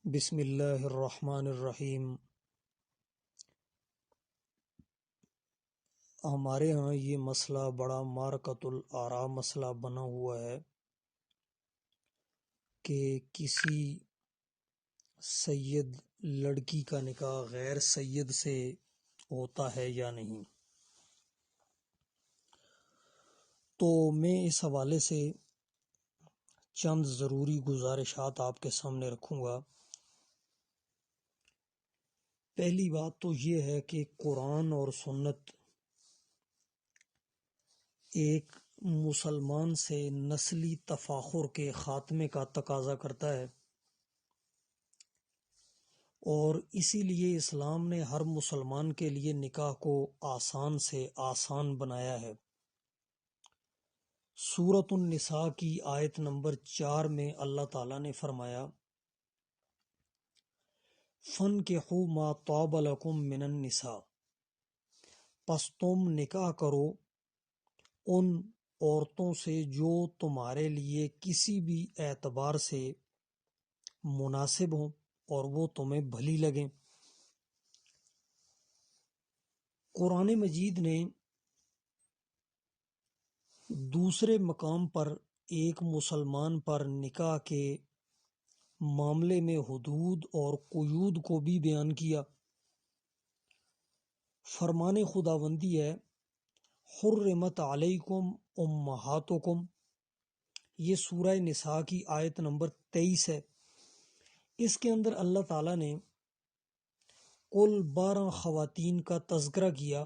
بسم اللہ الرحمن الرحیم۔ ہمارے ہاں یہ مسئلہ بڑا مارکۃ الآراء مسئلہ بنا ہوا ہے کہ کسی سید لڑکی کا نکاح غیر سید سے ہوتا ہے یا نہیں۔ تو میں اس حوالے سے چند ضروری گزارشات آپ کے سامنے رکھوں گا۔ پہلی بات تو یہ ہے کہ قرآن اور سنت ایک مسلمان سے نسلی تفاخر کے خاتمے کا تقاضا کرتا ہے، اور اسی لیے اسلام نے ہر مسلمان کے لیے نکاح کو آسان سے آسان بنایا ہے۔ سورۃ النساء کی آیت نمبر 4 میں اللہ تعالیٰ نے فرمایا فَانكِحُوا مَا طَابَ لَكُم مِّنَ النِّسَاءِ، پس تم نکاح کرو ان عورتوں سے جو تمہارے لیے کسی بھی اعتبار سے مناسب ہوں اور وہ تمہیں بھلی لگیں۔ قرآن مجید نے دوسرے مقام پر ایک مسلمان پر نکاح کے معاملے میں حدود اور قیود کو بھی بیان کیا۔ فرمان خداوندی ہے حرمت علیکم امہاتکم، یہ سورہ نساء کی آیت نمبر 23 ہے۔ اس کے اندر اللہ تعالیٰ نے کل 12 خواتین کا تذکرہ کیا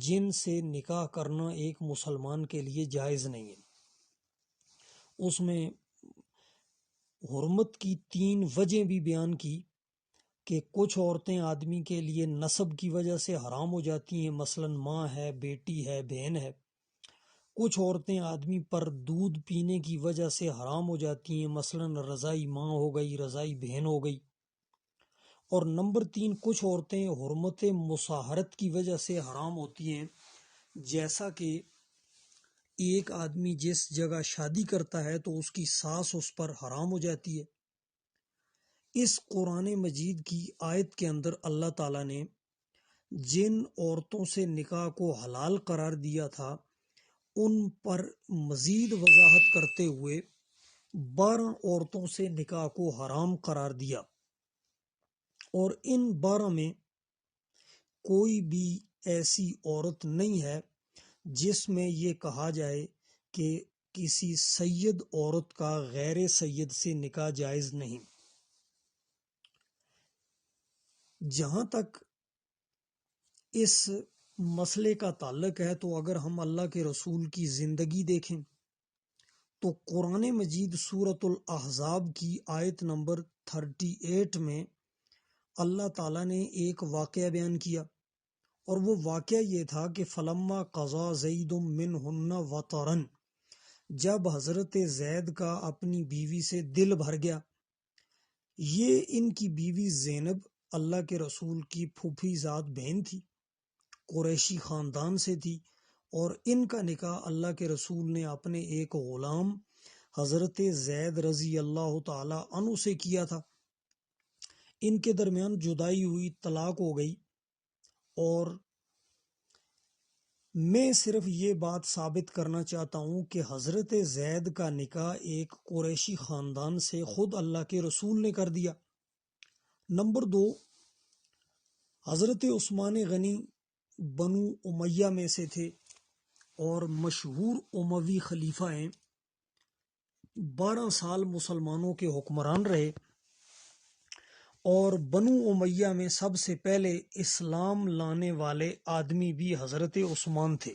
جن سے نکاح کرنا ایک مسلمان کے لیے جائز نہیں ہے۔ اس میں حرمت کی 3 وجہیں بھی بیان کی کہ کچھ عورتیں آدمی کے لیے نسب کی وجہ سے حرام ہو جاتی ہیں، مثلا ماں ہے، بیٹی ہے، بہن ہے۔ کچھ عورتیں آدمی پر دودھ پینے کی وجہ سے حرام ہو جاتی ہیں، مثلا رضائی ماں ہو گئی، رضائی بہن ہو گئی۔ اور نمبر 3، کچھ عورتیں حرمت مصاہرت کی وجہ سے حرام ہوتی ہیں، جیسا کہ ایک آدمی جس جگہ شادی کرتا ہے تو اس کی ساس اس پر حرام ہو جاتی ہے۔ اس قرآن مجید کی آیت کے اندر اللہ تعالیٰ نے جن عورتوں سے نکاح کو حلال قرار دیا تھا ان پر مزید وضاحت کرتے ہوئے 12 عورتوں سے نکاح کو حرام قرار دیا، اور ان 12 میں کوئی بھی ایسی عورت نہیں ہے جس میں یہ کہا جائے کہ کسی سید عورت کا غیر سید سے نکاح جائز نہیں۔ جہاں تک اس مسئلے کا تعلق ہے تو اگر ہم اللہ کے رسول کی زندگی دیکھیں تو قرآن مجید سورۃ الاحزاب کی آیت نمبر 38 میں اللہ تعالیٰ نے ایک واقعہ بیان کیا، اور وہ واقعہ یہ تھا کہ فلما قضا زید منہن وطرن، جب حضرت زید کا اپنی بیوی سے دل بھر گیا۔ یہ ان کی بیوی زینب اللہ کے رسول کی پھوپھی ذات بہن تھی، قریشی خاندان سے تھی، اور ان کا نکاح اللہ کے رسول نے اپنے ایک غلام حضرت زید رضی اللہ تعالی عنہ سے کیا تھا۔ ان کے درمیان جدائی ہوئی، طلاق ہو گئی، اور میں صرف یہ بات ثابت کرنا چاہتا ہوں کہ حضرت زید کا نکاح ایک قریشی خاندان سے خود اللہ کے رسول نے کر دیا۔ نمبر 2، حضرت عثمان غنی بنو امیہ میں سے تھے اور مشہور اموی خلیفہ ہیں، 12 سال مسلمانوں کے حکمران رہے، اور بنو امیہ میں سب سے پہلے اسلام لانے والے آدمی بھی حضرت عثمان تھے۔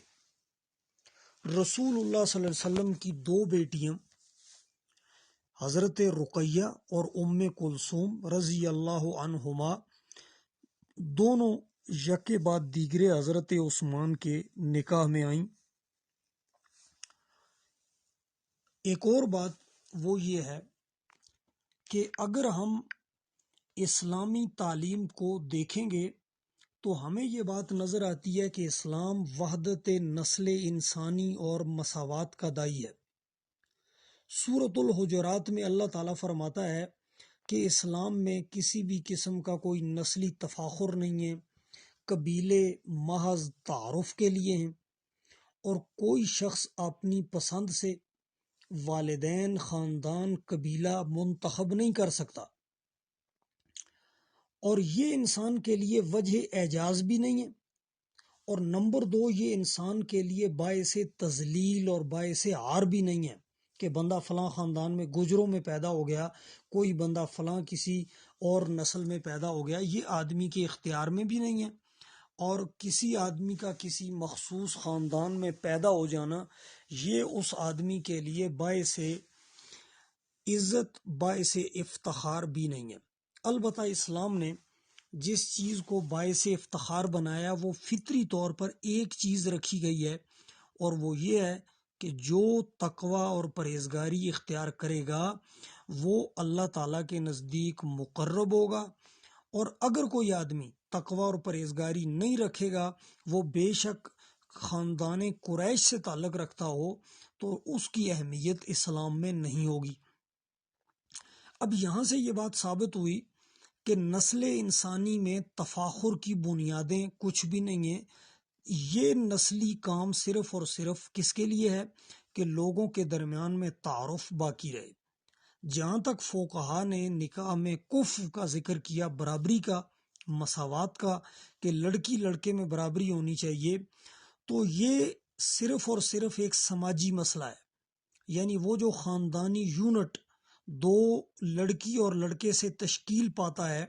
رسول اللہ صلی اللہ علیہ وسلم کی 2 بیٹیاں حضرت رقیہ اور ام کلثوم رضی اللہ عنہما دونوں یکے بعد دیگرے حضرت عثمان کے نکاح میں آئیں۔ ایک اور بات وہ یہ ہے کہ اگر ہم اسلامی تعلیم کو دیکھیں گے تو ہمیں یہ بات نظر آتی ہے کہ اسلام وحدت نسل انسانی اور مساوات کا داعی ہے۔ سورۃ الحجرات میں اللہ تعالیٰ فرماتا ہے کہ اسلام میں کسی بھی قسم کا کوئی نسلی تفاخر نہیں ہے، قبیلے محض تعارف کے لیے ہیں، اور کوئی شخص اپنی پسند سے والدین، خاندان، قبیلہ منتخب نہیں کر سکتا، اور یہ انسان کے لیے وجہ اعجاز بھی نہیں ہے، اور نمبر 2 یہ انسان کے لیے باعث تذلیل اور باعث عار بھی نہیں ہے کہ بندہ فلاں خاندان میں گجروں میں پیدا ہو گیا، کوئی بندہ فلاں کسی اور نسل میں پیدا ہو گیا، یہ آدمی کے اختیار میں بھی نہیں ہے، اور کسی آدمی کا کسی مخصوص خاندان میں پیدا ہو جانا یہ اس آدمی کے لیے باعث عزت، باعث افتخار بھی نہیں ہے۔ البتہ اسلام نے جس چیز کو باعث افتخار بنایا وہ فطری طور پر ایک چیز رکھی گئی ہے، اور وہ یہ ہے کہ جو تقوی اور پرہیزگاری اختیار کرے گا وہ اللہ تعالیٰ کے نزدیک مقرب ہوگا، اور اگر کوئی آدمی تقوی اور پرہیزگاری نہیں رکھے گا، وہ بے شک خاندان قریش سے تعلق رکھتا ہو، تو اس کی اہمیت اسلام میں نہیں ہوگی۔ اب یہاں سے یہ بات ثابت ہوئی کہ نسل انسانی میں تفاخر کی بنیادیں کچھ بھی نہیں ہیں۔ یہ نسلی کام صرف اور صرف کس کے لیے ہے کہ لوگوں کے درمیان میں تعارف باقی رہے۔ جہاں تک فقہا نے نکاح میں کفو کا ذکر کیا، برابری کا، مساوات کا، کہ لڑکی لڑکے میں برابری ہونی چاہیے، تو یہ صرف اور صرف ایک سماجی مسئلہ ہے، یعنی وہ جو خاندانی یونٹ دو لڑکی اور لڑکے سے تشکیل پاتا ہے،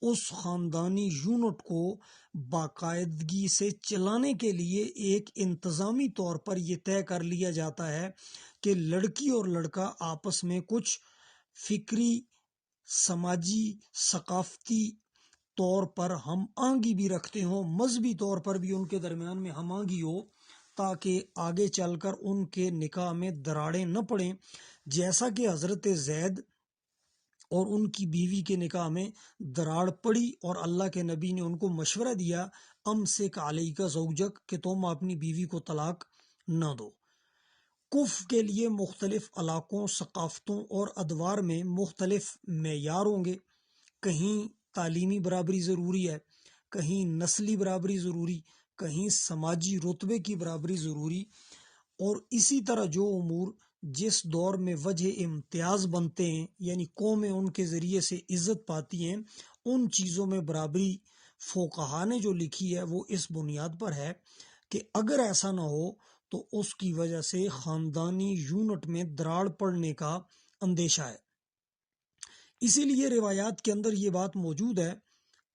اس خاندانی یونٹ کو باقاعدگی سے چلانے کے لیے ایک انتظامی طور پر یہ طے کر لیا جاتا ہے کہ لڑکی اور لڑکا آپس میں کچھ فکری، سماجی، ثقافتی طور پر ہم آہنگی بھی رکھتے ہوں، مذہبی طور پر بھی ان کے درمیان میں ہم آہنگی ہو، تاکہ آگے چل کر ان کے نکاح میں دراڑیں نہ پڑیں، جیسا کہ حضرت زید اور ان کی بیوی کے نکاح میں دراڑ پڑی، اور اللہ کے نبی نے ان کو مشورہ دیا، امسک علیک زوجک، کہ تم اپنی بیوی کو طلاق نہ دو۔ کف کے لیے مختلف علاقوں، ثقافتوں اور ادوار میں مختلف معیار ہوں گے، کہیں تعلیمی برابری ضروری ہے، کہیں نسلی برابری ضروری، کہیں سماجی رتبے کی برابری ضروری، اور اسی طرح جو امور جس دور میں وجہ امتیاز بنتے ہیں، یعنی قومیں ان کے ذریعے سے عزت پاتی ہیں، ان چیزوں میں برابری فقہا نے جو لکھی ہے وہ اس بنیاد پر ہے کہ اگر ایسا نہ ہو تو اس کی وجہ سے خاندانی یونٹ میں دراڑ پڑنے کا اندیشہ ہے۔ اسی لیے روایات کے اندر یہ بات موجود ہے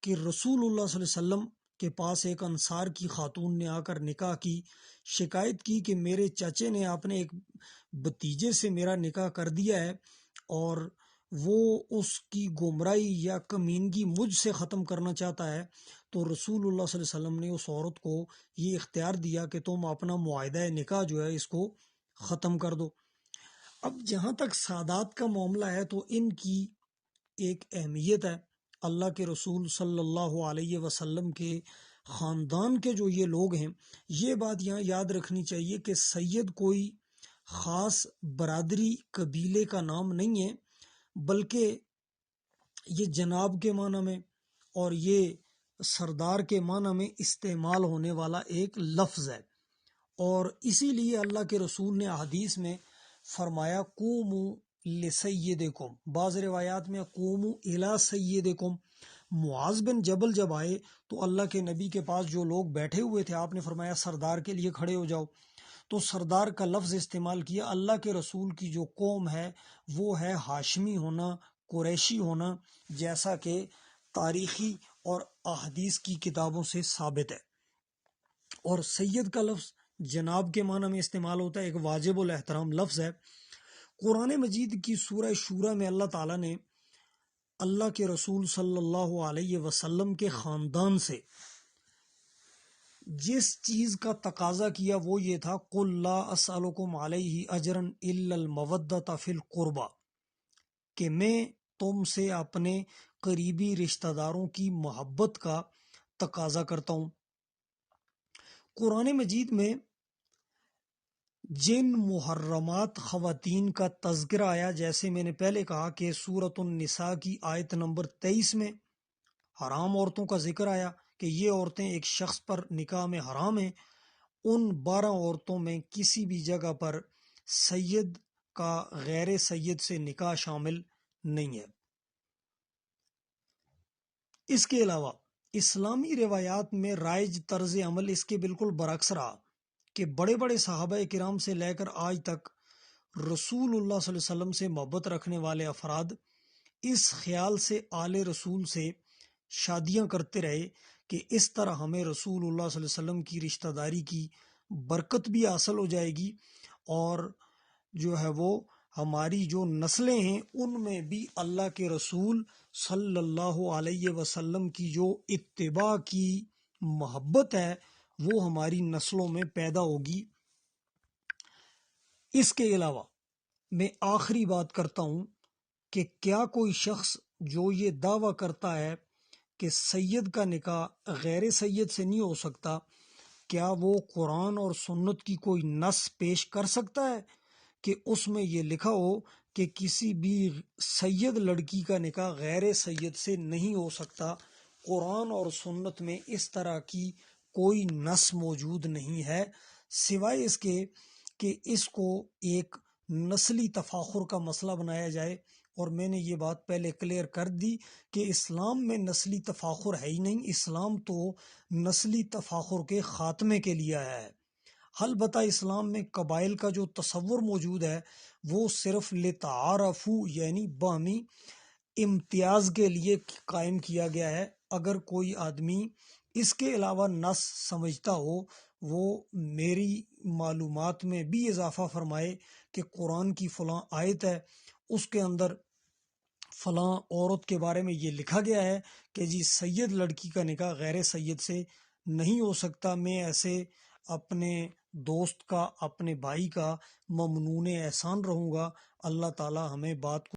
کہ رسول اللہ صلی اللہ علیہ وسلم کے پاس ایک انصار کی خاتون نے آ کر نکاح کی، شکایت کی کہ میرے چچے نے اپنے ایک بھتیجے سے میرا نکاح کر دیا ہے، اور وہ اس کی گمراہی یا کمینگی مجھ سے ختم کرنا چاہتا ہے۔ تو رسول اللہ صلی اللہ علیہ وسلم نے اس عورت کو یہ اختیار دیا کہ تم اپنا معاہدہ نکاح جو ہے اس کو ختم کر دو۔ اب جہاں تک سادات کا معاملہ ہے تو ان کی ایک اہمیت ہے۔ اللہ کے رسول صلی اللہ علیہ وسلم کے خاندان کے جو یہ لوگ ہیں، یہ بات یہاں یاد رکھنی چاہیے کہ سید کوئی خاص برادری، قبیلے کا نام نہیں ہے، بلکہ یہ جناب کے معنی میں اور یہ سردار کے معنی میں استعمال ہونے والا ایک لفظ ہے، اور اسی لیے اللہ کے رسول نے حدیث میں فرمایا قوموا لسیدکم، بعض روایات میں قوموا الی سیدکم۔ معاذ بن جبل جب آئے تو اللہ کے نبی کے پاس جو لوگ بیٹھے ہوئے تھے، آپ نے فرمایا سردار کے لیے کھڑے ہو جاؤ، تو سردار کا لفظ استعمال کیا۔ اللہ کے رسول کی جو قوم ہے وہ ہے ہاشمی ہونا، قریشی ہونا، جیسا کہ تاریخی اور احادیث کی کتابوں سے ثابت ہے۔ اور سید کا لفظ جناب کے معنی میں استعمال ہوتا ہے، ایک واجب الاحترام لفظ ہے۔ قرآن مجید کی سورہ شورى میں اللہ تعالیٰ نے اللہ کے رسول صلی اللہ علیہ وسلم کے خاندان سے جس چیز کا تقاضا کیا وہ یہ تھا قُلْ لَا أَسْأَلُكُمْ عَلَيْهِ أَجْرًا إِلَّا الْمَوَدَّةَ فِي الْقُرْبَى، کہ میں تم سے اپنے قریبی رشتہ داروں کی محبت کا تقاضا کرتا ہوں۔ قرآن مجید میں جن محرمات خواتین کا تذکرہ آیا، جیسے میں نے پہلے کہا کہ سورۃ النساء کی آیت نمبر 23 میں حرام عورتوں کا ذکر آیا کہ یہ عورتیں ایک شخص پر نکاح میں حرام ہیں، ان 12 عورتوں میں کسی بھی جگہ پر سید کا غیر سید سے نکاح شامل نہیں ہے۔ اس کے علاوہ اسلامی روایات میں رائج طرز عمل اس کے بالکل برعکس رہا کہ بڑے بڑے صحابہ کرام سے لے کر آج تک رسول اللہ صلی اللہ علیہ وسلم سے محبت رکھنے والے افراد اس خیال سے آل رسول سے شادیاں کرتے رہے کہ اس طرح ہمیں رسول اللہ صلی اللہ علیہ وسلم کی رشتہ داری کی برکت بھی حاصل ہو جائے گی، اور جو ہے وہ ہماری جو نسلیں ہیں ان میں بھی اللہ کے رسول صلی اللہ علیہ وسلم کی جو اتباع کی محبت ہے وہ ہماری نسلوں میں پیدا ہوگی۔ اس کے علاوہ میں آخری بات کرتا ہوں کہ کیا کوئی شخص جو یہ دعویٰ کرتا ہے کہ سید کا نکاح غیر سید سے نہیں ہو سکتا، کیا وہ قرآن اور سنت کی کوئی نص پیش کر سکتا ہے کہ اس میں یہ لکھا ہو کہ کسی بھی سید لڑکی کا نکاح غیر سید سے نہیں ہو سکتا؟ قرآن اور سنت میں اس طرح کی کوئی نص موجود نہیں ہے، سوائے اس کے کہ اس کو ایک نسلی تفاخر کا مسئلہ بنایا جائے۔ اور میں نے یہ بات پہلے کلیئر کر دی کہ اسلام میں نسلی تفاخر ہے ہی نہیں، اسلام تو نسلی تفاخر کے خاتمے کے لیے آیا ہے۔ البتہ اسلام میں قبائل کا جو تصور موجود ہے وہ صرف لتعارفوا یعنی باہمی امتیاز کے لیے قائم کیا گیا ہے۔ اگر کوئی آدمی اس کے علاوہ نص سمجھتا ہو وہ میری معلومات میں بھی اضافہ فرمائے کہ قرآن کی فلاں آیت ہے، اس کے اندر فلاں عورت کے بارے میں یہ لکھا گیا ہے کہ جی سید لڑکی کا نکاح غیر سید سے نہیں ہو سکتا، میں ایسے اپنے دوست کا، اپنے بھائی کا ممنون احسان رہوں گا۔ اللہ تعالی ہمیں بات کو